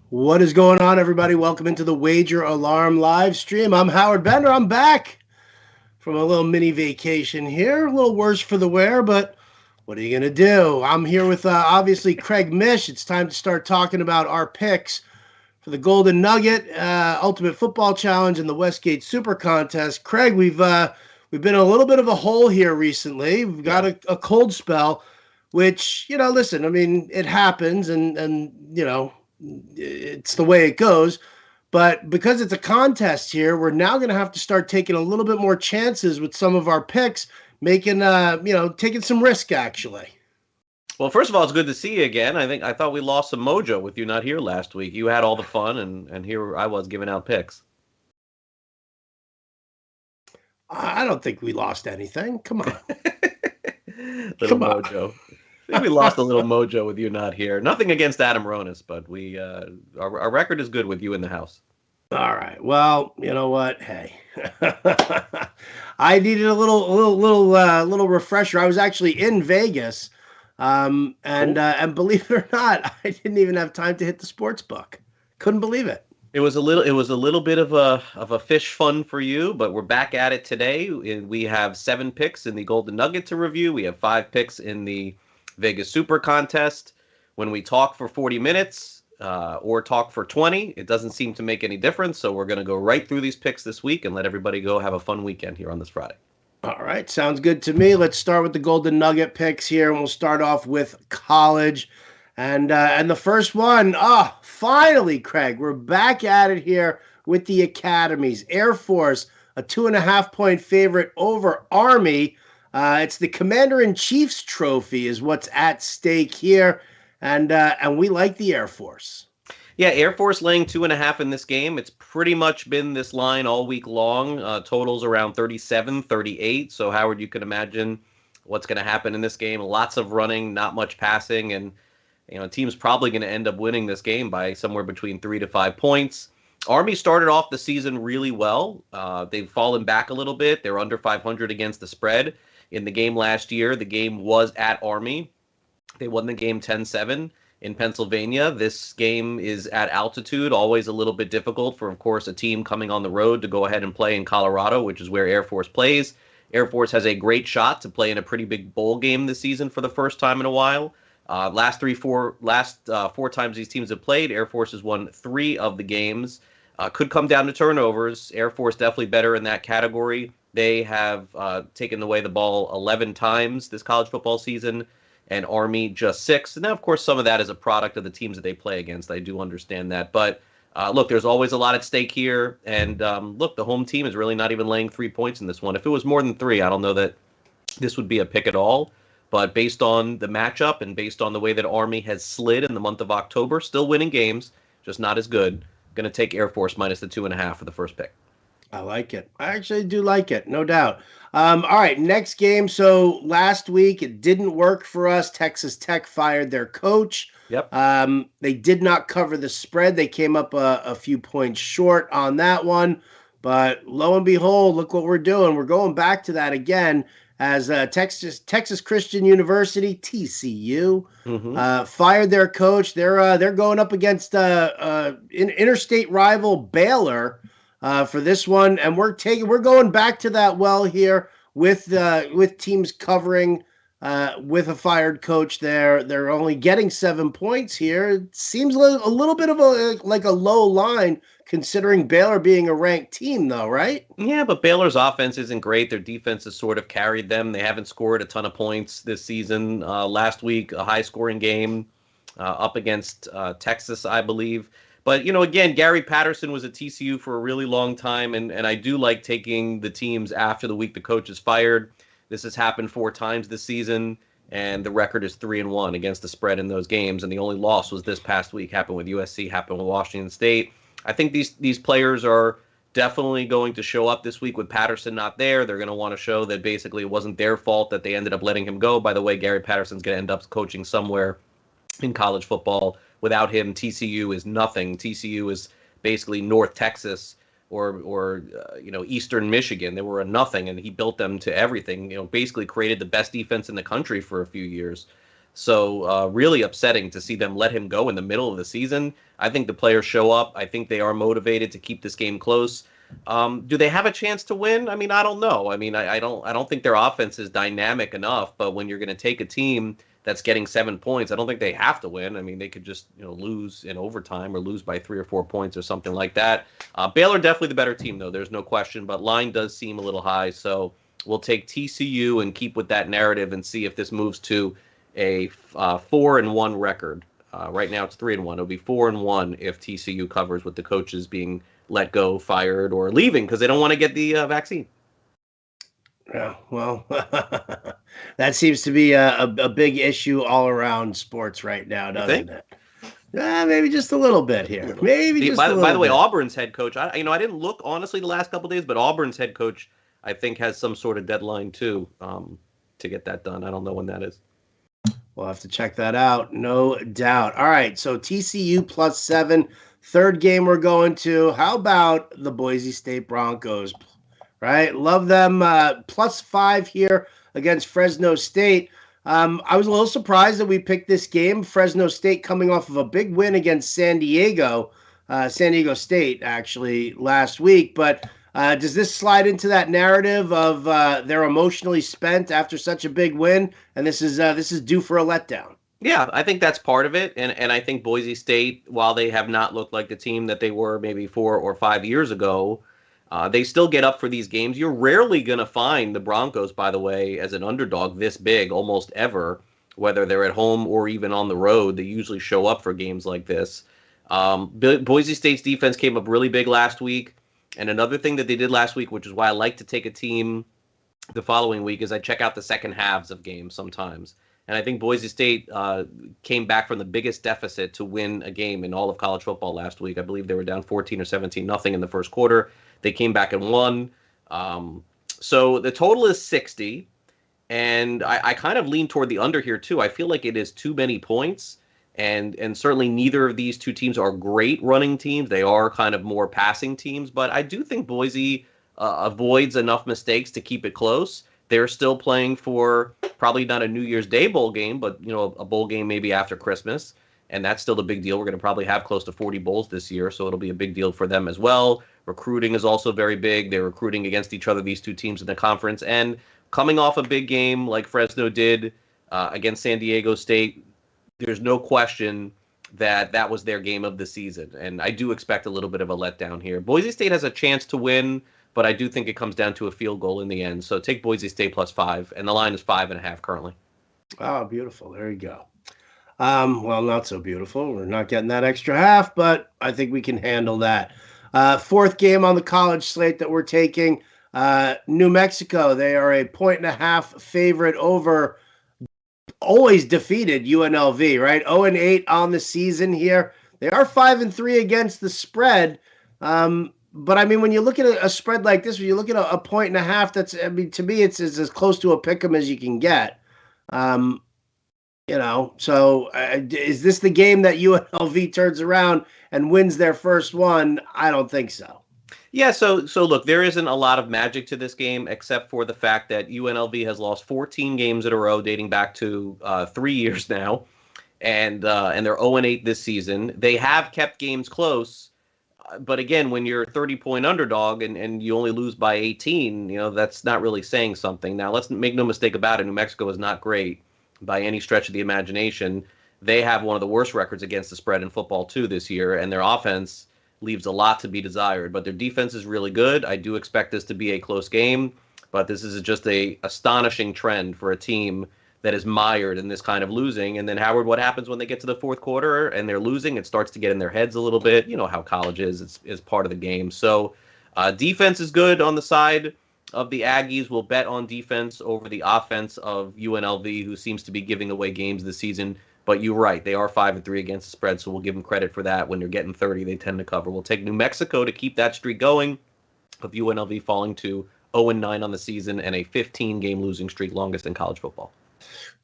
What is going on, everybody? Welcome into the Wager Alarm live stream. I'm Howard Bender. I'm back from a little mini vacation here. A little worse for the wear, but what are you going to do? I'm here with, obviously, Craig Mish. It's time to start talking about our picks for the Golden Nugget, Ultimate Football Challenge, and the Westgate Super Contest. Craig, we've been in a little bit of a hole here recently. We've got a cold spell, which, listen, I mean, it happens, and it's the way it goes. But because it's a contest here, we're now going to have to start taking a little bit more chances with some of our picks, making, taking some risk, actually. Well, first of all, it's good to see you again. I thought we lost some mojo with you not here last week. You had all the fun, and here I was giving out picks. I don't think we lost anything. Come on. Little mojo. I think we lost a little mojo with you not here. Nothing against Adam Ronis, but our record is good with you in the house. All right. Well, you know what? Hey, I needed a little refresher. I was actually in Vegas, and believe it or not, I didn't even have time to hit the sports book. Couldn't believe it. It was a little bit of a fish fun for you, but we're back at it today. We have 7 picks in the Golden Nugget to review. We have 5 picks in the Vegas Super Contest. When we talk for 40 minutes or talk for 20, it doesn't seem to make any difference. So we're going to go right through these picks this week and let everybody go have a fun weekend here on this Friday. All right. Sounds good to me. Let's start with the Golden Nugget picks here, and we'll start off with college. And the first one, finally, Craig, we're back at it here with the academies. Air Force, a 2.5-point favorite over Army. It's the Commander-in-Chief's trophy is what's at stake here, and we like the Air Force. Yeah, Air Force laying 2.5 in this game. It's pretty much been this line all week long. Totals around 37, 38. So, Howard, you can imagine what's going to happen in this game. Lots of running, not much passing, and team's probably going to end up winning this game by somewhere between 3 to 5 points. Army started off the season really well. They've fallen back a little bit. They're under 500 against the spread. In the game last year, the game was at Army. They won the game 10-7 in Pennsylvania. This game is at altitude, always a little bit difficult for, of course, a team coming on the road to go ahead and play in Colorado, which is where Air Force plays. Air Force has a great shot to play in a pretty big bowl game this season for the first time in a while. Last four times these teams have played, Air Force has won 3 of the games. Could come down to turnovers. Air Force definitely better in that category. They have taken away the ball 11 times this college football season, and Army just 6. And now, of course, some of that is a product of the teams that they play against. I do understand that. But, look, there's always a lot at stake here. And, look, the home team is really not even laying 3 points in this one. If it was more than 3, I don't know that this would be a pick at all. But based on the matchup and based on the way that Army has slid in the month of October, still winning games, just not as good, going to take Air Force minus the 2.5 for the first pick. I like it. I actually do like it, no doubt. All right, next game. So last week it didn't work for us. Texas Tech fired their coach. Yep. They did not cover the spread. They came up a few points short on that one. But lo and behold, look what we're doing. We're going back to that again as Texas Christian University, TCU, fired their coach. They're going up against interstate rival Baylor for this one, and we're going back to that well here with teams covering with a fired coach. They're only getting 7 points here. It seems a little bit of a low line considering Baylor being a ranked team, though, right? Yeah, but Baylor's offense isn't great. Their defense has sort of carried them. They haven't scored a ton of points this season. Last week, a high-scoring game up against Texas, I believe. But, again, Gary Patterson was at TCU for a really long time, and I do like taking the teams after the week the coach is fired. This has happened 4 times this season, and the record is 3-1 against the spread in those games, and the only loss was this past week. Happened with USC, happened with Washington State. I think these players are definitely going to show up this week with Patterson not there. They're going to want to show that basically it wasn't their fault that they ended up letting him go. By the way, Gary Patterson's going to end up coaching somewhere in college football. Without him, TCU is nothing. TCU is basically North Texas or Eastern Michigan. They were a nothing, and he built them to everything. Basically created the best defense in the country for a few years. So really upsetting to see them let him go in the middle of the season. I think the players show up. I think they are motivated to keep this game close. Do they have a chance to win? I mean, I don't know. I mean, I don't think their offense is dynamic enough. But when you're going to take a team that's getting 7 points, I don't think they have to win. I mean, they could just lose in overtime or lose by 3 or 4 points or something like that. Baylor definitely the better team, though. There's no question. But line does seem a little high, so we'll take TCU and keep with that narrative and see if this moves to a 4-1 record. Right now it's 3-1. It'll be 4-1 if TCU covers with the coaches being let go, fired, or leaving because they don't want to get the vaccine. Yeah, well, that seems to be a big issue all around sports right now, doesn't it? Maybe just a little bit here. By the way, Auburn's head coach. I didn't look honestly the last couple of days, but Auburn's head coach I think has some sort of deadline too to get that done. I don't know when that is. We'll have to check that out, no doubt. All right, so TCU +7, third game we're going to. How about the Boise State Broncos? Right, love them. +5 here against Fresno State. I was a little surprised that we picked this game. Fresno State coming off of a big win against San Diego State, actually, last week. But does this slide into that narrative of they're emotionally spent after such a big win, and this is due for a letdown? Yeah, I think that's part of it, and I think Boise State, while they have not looked like the team that they were maybe 4 or 5 years ago, they still get up for these games. You're rarely going to find the Broncos, by the way, as an underdog this big, almost ever, whether they're at home or even on the road. They usually show up for games like this. Boise State's defense came up really big last week. And another thing that they did last week, which is why I like to take a team the following week, is I check out the second halves of games sometimes. And I think Boise State came back from the biggest deficit to win a game in all of college football last week. I believe they were down 14 or 17-0 in the first quarter. They came back and won. So the total is 60. And I kind of lean toward the under here, too. I feel like it is too many points. And certainly neither of these two teams are great running teams. They are kind of more passing teams. But I do think Boise avoids enough mistakes to keep it close. They're still playing for probably not a New Year's Day bowl game, but a bowl game maybe after Christmas. And that's still the big deal. We're going to probably have close to 40 bowls this year, so it'll be a big deal for them as well. Recruiting is also very big. They're recruiting against each other, these two teams in the conference. And coming off a big game like Fresno did against San Diego State, there's no question that that was their game of the season. And I do expect a little bit of a letdown here. Boise State has a chance to win, but I do think it comes down to a field goal in the end. So take Boise State +5, and the line is 5.5 currently. Oh, beautiful. There you go. Well, not so beautiful. We're not getting that extra half, but I think we can handle that. Fourth game on the college slate that we're taking, New Mexico. They are a 1.5 favorite over always defeated UNLV, right? 0-8 on the season here. They are 5-3 against the spread. But I mean, when you look at a spread like this, when you look at a 1.5, that's, I mean, to me, it's as close to a pick'em as you can get. So is this the game that UNLV turns around and wins their first one? I don't think so. Yeah, so look, there isn't a lot of magic to this game except for the fact that UNLV has lost 14 games in a row dating back to 3 years now, and they're 0-8 this season. They have kept games close, but again, when you're a 30-point underdog and you only lose by 18, that's not really saying something. Now, let's make no mistake about it. New Mexico is not great by any stretch of the imagination. They have one of the worst records against the spread in football, too, this year, and their offense leaves a lot to be desired, but their defense is really good. I do expect this to be a close game, but this is just a astonishing trend for a team that is mired in this kind of losing. And then, Howard, what happens when they get to the fourth quarter and they're losing? It starts to get in their heads a little bit. You know how college is. It's part of the game. So defense is good on the side of the Aggies. We'll bet on defense over the offense of UNLV, who seems to be giving away games this season. But you're right. They are 5-3 against the spread, so we'll give them credit for that. When they're getting 30, they tend to cover. We'll take New Mexico to keep that streak going of UNLV falling to 0-9 on the season and a 15-game losing streak, longest in college football.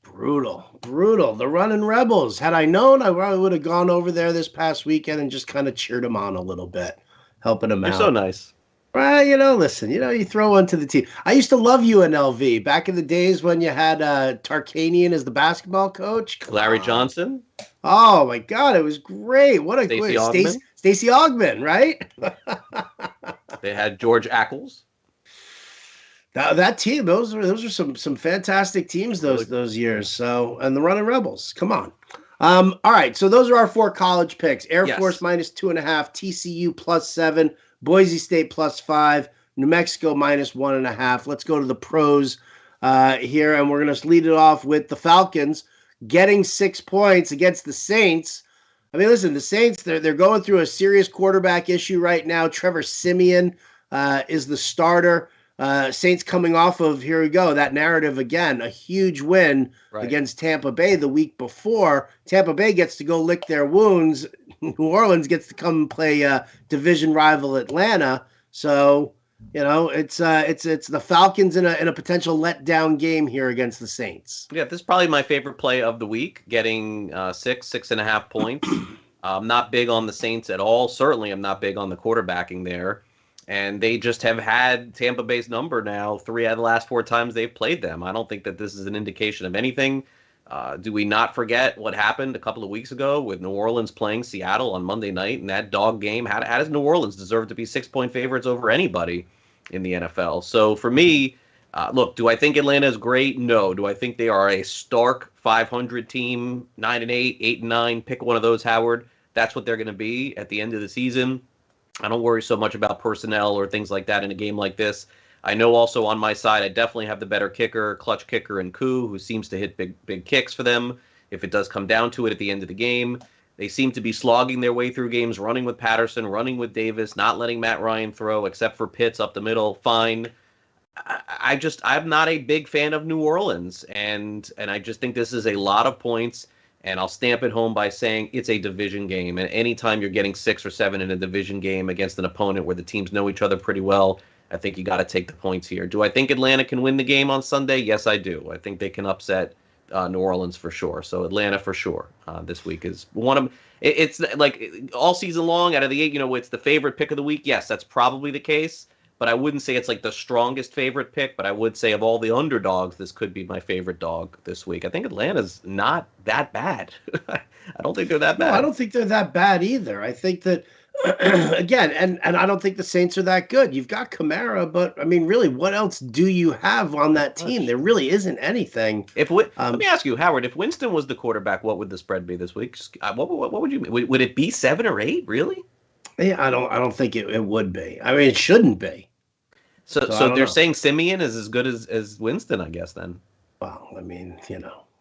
Brutal. The running Rebels. Had I known, I probably would have gone over there this past weekend and just kind of cheered them on a little bit, helping them out. They're so nice. Well, listen, you throw one to the team. I used to love UNLV back in the days when you had Tarkanian as the basketball coach. Come Larry on. Johnson, Oh my God, it was great. What a Stacey great Augmon. Stacey Augmon, right? They had George Ackles. That team, those were some fantastic teams Really? those years. So, and the Running Rebels, come on. All right, so those are our 4 college picks. Air Force Yes. -2.5, TCU +7, Boise State +5, New Mexico -1.5. Let's go to the pros here, and we're going to lead it off with the Falcons getting 6 points against the Saints. I mean, listen, the Saints, they're going through a serious quarterback issue right now. Trevor Siemian is the starter. Saints coming off of, here we go, that narrative again, a huge win against Tampa Bay the week before. Tampa Bay gets to go lick their wounds. New Orleans gets to come play division rival Atlanta. So, it's the Falcons in a potential letdown game here against the Saints. Yeah, this is probably my favorite play of the week, getting 6.5 points. I'm not big on the Saints at all. Certainly, I'm not big on the quarterbacking there. And they just have had Tampa Bay's number now 3 out of the last 4 times they've played them. I don't think that this is an indication of anything. Do we not forget what happened a couple of weeks ago with New Orleans playing Seattle on Monday night in that dog game? How does New Orleans deserve to be 6-point favorites over anybody in the NFL? So for me, look, do I think Atlanta is great? No. Do I think they are a stark 500 team, 9-8, 8-9? Pick one of those, Howard. That's what they're going to be at the end of the season. I don't worry so much about personnel or things like that in a game like this. I know also on my side, I definitely have the better kicker, clutch kicker in Koo, who seems to hit big kicks for them if it does come down to it at the end of the game. They seem to be slogging their way through games, running with Patterson, running with Davis, not letting Matt Ryan throw, except for Pitts up the middle. Fine. I'm not a big fan of New Orleans, and I just think this is a lot of points. And I'll stamp it home by saying it's a division game. And anytime you're getting 6 or 7 in a division game against an opponent where the teams know each other pretty well, I think you got to take the points here. Do I think Atlanta can win the game on Sunday? Yes, I do. I think they can upset New Orleans for sure. So Atlanta for sure this week is one of them. It's like all season long out of the 8, it's the favorite pick of the week. Yes, that's probably the case. But I wouldn't say it's like the strongest favorite pick, but I would say of all the underdogs, this could be my favorite dog this week. I think Atlanta's not that bad. I don't think they're that bad. No, I don't think they're that bad either. I think that, again, and I don't think the Saints are that good. You've got Kamara, but, I mean, really, what else do you have on that team? There really isn't anything. Let me ask you, Howard, if Winston was the quarterback, what would the spread be this week? What would you – would it be 7 or 8, really? Yeah, I don't think it would be. I mean, it shouldn't be. So they're saying Simeon is as good as Winston, I guess, then. Well, I mean,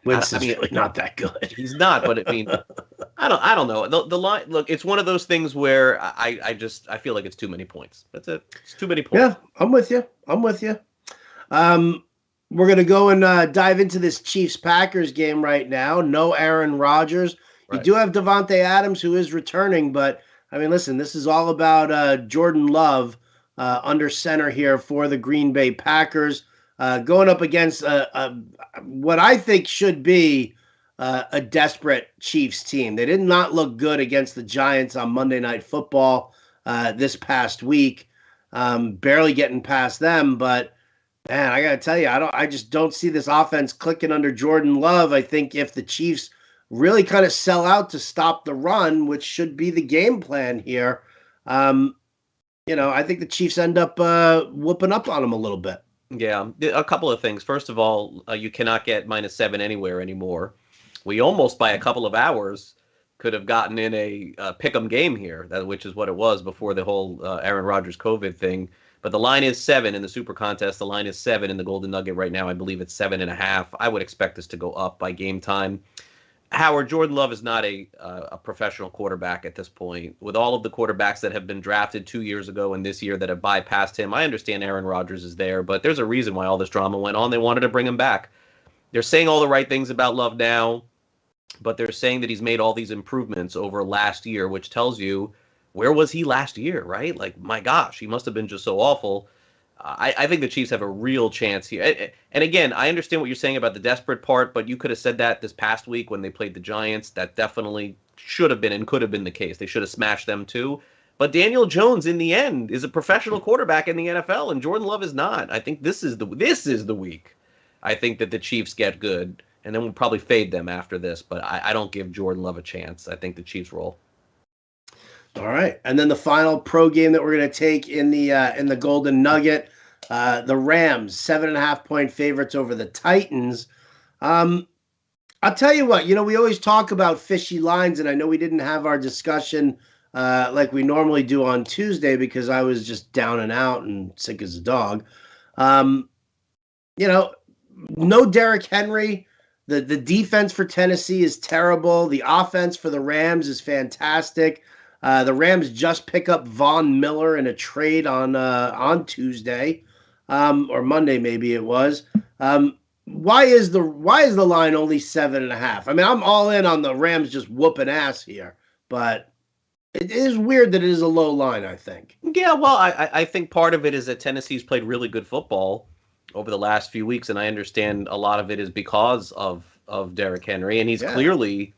Winston's really not that good. He's not, but I mean, I don't know. The line, look, it's one of those things where I feel like it's too many points. That's it. It's too many points. Yeah, I'm with you. We're going to go and dive into this Chiefs-Packers game right now. No Aaron Rodgers. Right. You do have Devontae Adams, who is returning, but, I mean, listen, this is all about Jordan Love under center here for the Green Bay Packers, going up against what I think should be a desperate Chiefs team. They did not look good against the Giants on Monday Night Football this past week, barely getting past them. But man, I got to tell you, I just don't see this offense clicking under Jordan Love. I think if the Chiefs really kind of sell out to stop the run, which should be the game plan here, I think the Chiefs end up whooping up on them a little bit. Yeah, a couple of things. First of all, you cannot get -7 anywhere anymore. We almost, by a couple of hours, could have gotten in a pick'em game here, which is what it was before the whole Aaron Rodgers COVID thing. But the line is 7 in the Super Contest. The line is 7 in the Golden Nugget right now. I believe it's 7.5. I would expect this to go up by game time. Howard, Jordan Love is not a professional quarterback at this point. With all of the quarterbacks that have been drafted 2 years ago and this year that have bypassed him, I understand Aaron Rodgers is there, but there's a reason why all this drama went on. They wanted to bring him back. They're saying all the right things about Love now, but they're saying that he's made all these improvements over last year, which tells you, where was he last year, right? Like, my gosh, he must have been just so awful. I think the Chiefs have a real chance here. And again, I understand what you're saying about the desperate part, but you could have said that this past week when they played the Giants. That definitely should have been and could have been the case. They should have smashed them too. But Daniel Jones, in the end, is a professional quarterback in the NFL, and Jordan Love is not. I think this is the week. I think that the Chiefs get good, and then we'll probably fade them after this. But I don't give Jordan Love a chance. I think the Chiefs roll. All right, and then the final pro game that we're going to take in the Golden Nugget, the Rams 7.5-point favorites over the Titans. I'll tell you what, we always talk about fishy lines, and I know we didn't have our discussion like we normally do on Tuesday because I was just down and out and sick as a dog. No Derrick Henry. The defense for Tennessee is terrible. The offense for the Rams is fantastic. The Rams just pick up Von Miller in a trade on Tuesday, or Monday maybe it was. Why is the line only 7.5? I mean, I'm all in on the Rams just whooping ass here, but it is weird that it is a low line, I think. Yeah, well, I think part of it is that Tennessee's played really good football over the last few weeks, and I understand a lot of it is because of Derrick Henry, and he's clearly,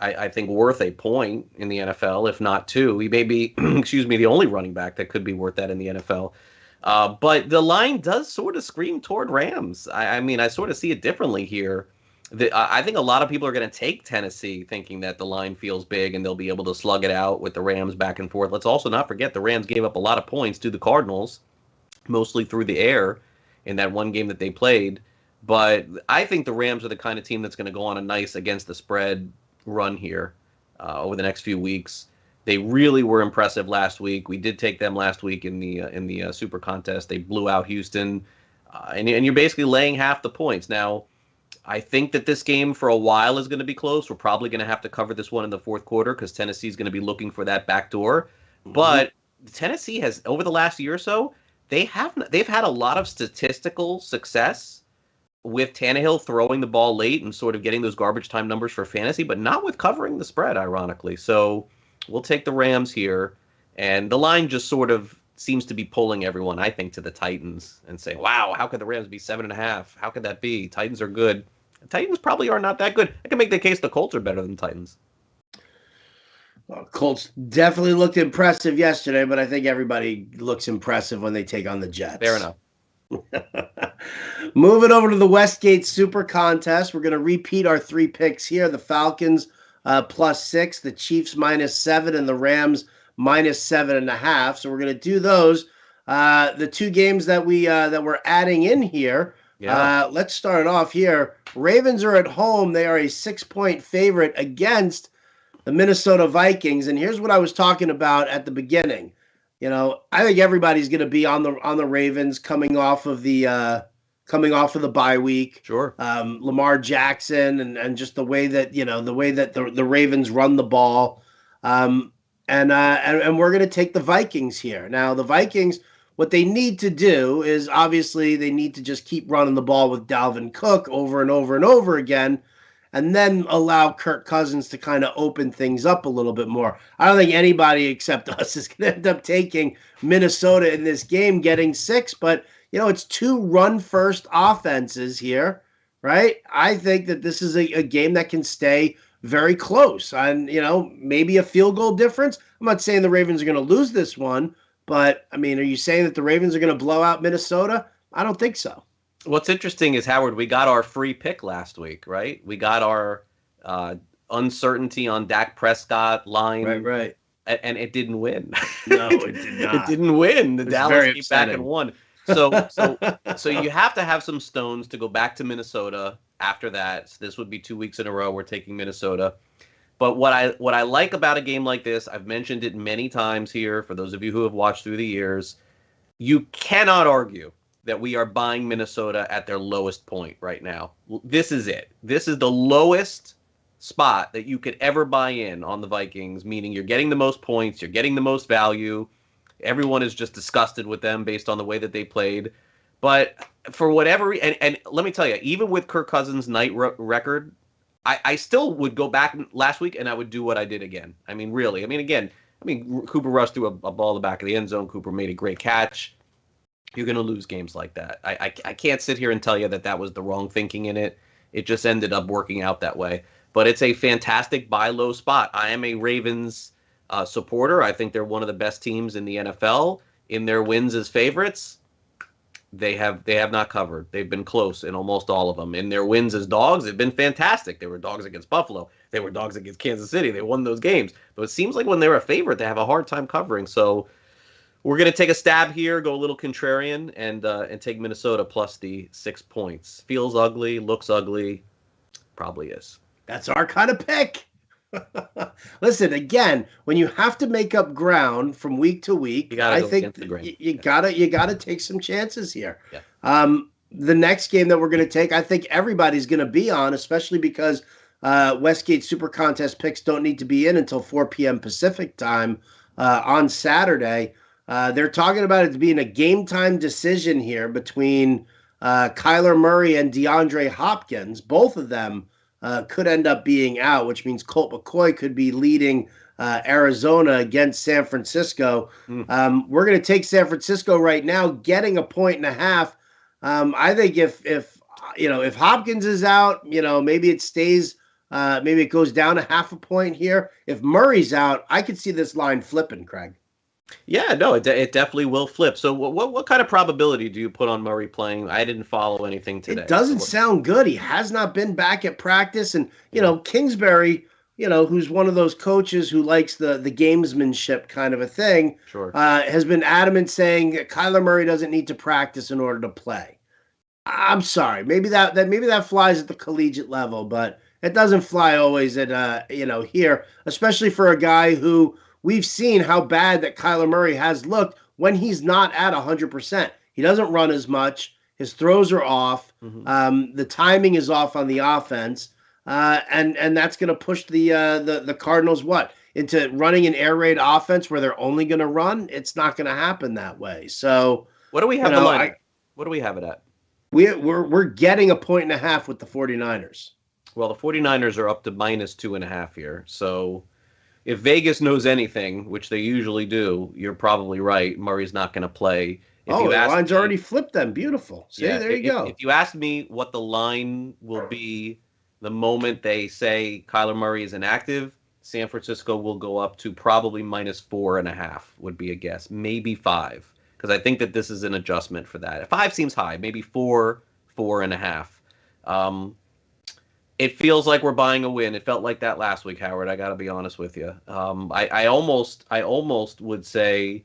I think, worth a point in the NFL, if not two. He may be, the only running back that could be worth that in the NFL. But the line does sort of scream toward Rams. I mean, I sort of see it differently here. I think a lot of people are going to take Tennessee thinking that the line feels big and they'll be able to slug it out with the Rams back and forth. Let's also not forget the Rams gave up a lot of points to the Cardinals, mostly through the air in that one game that they played. But I think the Rams are the kind of team that's going to go on a nice against the spread run here over the next few weeks. They really were impressive last week. We did take them last week in the Super Contest. They blew out Houston, and you're basically laying half the points. Now, I think that this game for a while is going to be close. We're probably going to have to cover this one in the fourth quarter because Tennessee is going to be looking for that back door. Mm-hmm. But Tennessee has, over the last year or so, they've had a lot of statistical success with Tannehill throwing the ball late and sort of getting those garbage time numbers for fantasy, but not with covering the spread, ironically. So we'll take the Rams here, and the line just sort of seems to be pulling everyone, I think, to the Titans and saying, wow, how could the Rams be 7.5? How could that be? Titans are good. The Titans probably are not that good. I can make the case the Colts are better than Titans. Well, Colts definitely looked impressive yesterday, but I think everybody looks impressive when they take on the Jets. Fair enough. Moving over to the Westgate Super Contest, we're going to repeat our three picks here. The Falcons +6, the Chiefs -7, and the Rams -7.5. So we're going to do those. The two games that we're adding in here. Yeah. Let's start it off here. Ravens are at home. They are a 6-point favorite against the Minnesota Vikings. And here's what I was talking about at the beginning. I think everybody's going to be on the Ravens coming off of the bye week. Sure. Lamar Jackson and just the way that the Ravens run the ball. And we're going to take the Vikings here. Now, the Vikings, what they need to do is obviously they need to just keep running the ball with Dalvin Cook over and over and over again, and then allow Kirk Cousins to kind of open things up a little bit more. I don't think anybody except us is going to end up taking Minnesota in this game, getting 6, but it's two run-first offenses here, right? I think that this is a game that can stay very close and, maybe a field goal difference. I'm not saying the Ravens are going to lose this one, but, I mean, are you saying that the Ravens are going to blow out Minnesota? I don't think so. What's interesting is, Howard, we got our free pick last week, right? We got our uncertainty on Dak Prescott line. Right. And it didn't win. No, it did not. It didn't win. The Dallas came back and won. So you have to have some stones to go back to Minnesota after that. So this would be 2 weeks in a row we're taking Minnesota. But what I like about a game like this, I've mentioned it many times here for those of you who have watched through the years, you cannot argue that we are buying Minnesota at their lowest point right now. This is it. This is the lowest spot that you could ever buy in on the Vikings, meaning you're getting the most points, you're getting the most value. Everyone is just disgusted with them based on the way that they played. But for whatever and let me tell you, even with Kirk Cousins' night record, I still would go back last week and I would do what I did again. I mean, really. Cooper Rush threw a ball in the back of the end zone. Cooper made a great catch. You're going to lose games like that. I can't sit here and tell you that was the wrong thinking in it. It just ended up working out that way. But it's a fantastic buy low spot. I am a Ravens supporter. I think they're one of the best teams in the NFL. In their wins as favorites, they have not covered. They've been close in almost all of them. In their wins as dogs, they've been fantastic. They were dogs against Buffalo. They were dogs against Kansas City. They won those games. But it seems like when they're a favorite, they have a hard time covering. So we're going to take a stab here, go a little contrarian, and take Minnesota plus the 6 points. Feels ugly, looks ugly, probably is. That's our kind of pick. Listen, again, when you have to make up ground from week to week, I think you gotta take some chances here. Yeah. The next game that we're going to take, I think everybody's going to be on, especially because Westgate Super Contest picks don't need to be in until 4 p.m. Pacific time on Saturday. They're talking about it being a game time decision here between Kyler Murray and DeAndre Hopkins. Both of them could end up being out, which means Colt McCoy could be leading Arizona against San Francisco. We're going to take San Francisco right now, getting 1.5. I think if Hopkins is out, maybe it stays, maybe it goes down 0.5 point here. If Murray's out, I could see this line flipping, Craig. Yeah, no, it definitely will flip. So what kind of probability do you put on Murray playing? I didn't follow anything today. It doesn't sound good. He has not been back at practice. And, Kingsbury, who's one of those coaches who likes the gamesmanship kind of a thing, sure, has been adamant saying Kyler Murray doesn't need to practice in order to play. I'm sorry. Maybe that flies at the collegiate level, but it doesn't fly always at, here, especially for a guy who we've seen how bad that Kyler Murray has looked when he's not at 100%. He doesn't run as much. His throws are off. The timing is off on the offense. And that's going to push the Cardinals into running an air raid offense where they're only going to run. It's not going to happen that way. So what do we have the line? What do we have it at? We're getting 1.5 with the 49ers. Well, the 49ers are up to -2.5 here. So if Vegas knows anything, which they usually do, you're probably right. Murray's not going to play. The line's already flipped them. Beautiful. See, there you go. If you ask me what the line will be the moment they say Kyler Murray is inactive, San Francisco will go up to probably -4.5 would be a guess. Maybe 5. Because I think that this is an adjustment for that. 5 seems high. Maybe 4.5. It feels like we're buying a win. It felt like that last week, Howard. I got to be honest with you. I almost would say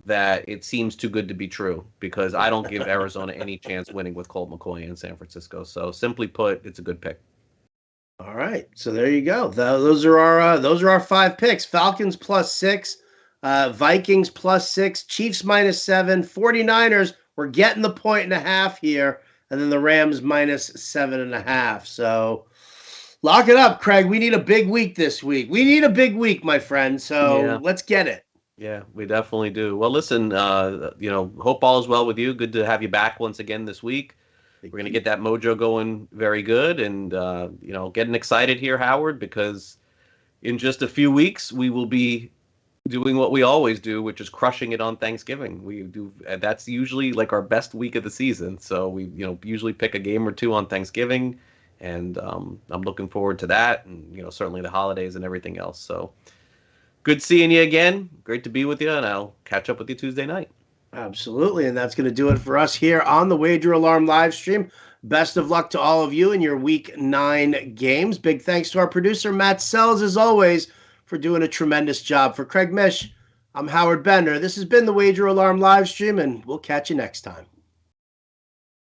that it seems too good to be true because I don't give Arizona any chance winning with Colt McCoy in San Francisco. So simply put, it's a good pick. All right, so there you go. Those are our 5 picks. Falcons +6, Vikings +6, Chiefs -7, 49ers. We're getting the 1.5 here, and then the Rams -7.5. So lock it up, Craig. We need a big week this week. We need a big week, my friend. So Let's get it. Yeah, we definitely do. Well, listen, hope all is well with you. Good to have you back once again this week. We're going to get that mojo going very good and, getting excited here, Howard, because in just a few weeks, we will be doing what we always do, which is crushing it on Thanksgiving. That's usually like our best week of the season. So we, usually pick a game or two on Thanksgiving, and I'm looking forward to that, and certainly the holidays and everything else. So good seeing you again. Great to be with you, and I'll catch up with you Tuesday night. Absolutely, and that's going to do it for us here on the Wager Alarm live stream. Best of luck to all of you in your Week 9 games. Big thanks to our producer, Matt Sells, as always, for doing a tremendous job. For Craig Mish, I'm Howard Bender. This has been the Wager Alarm live stream, and we'll catch you next time.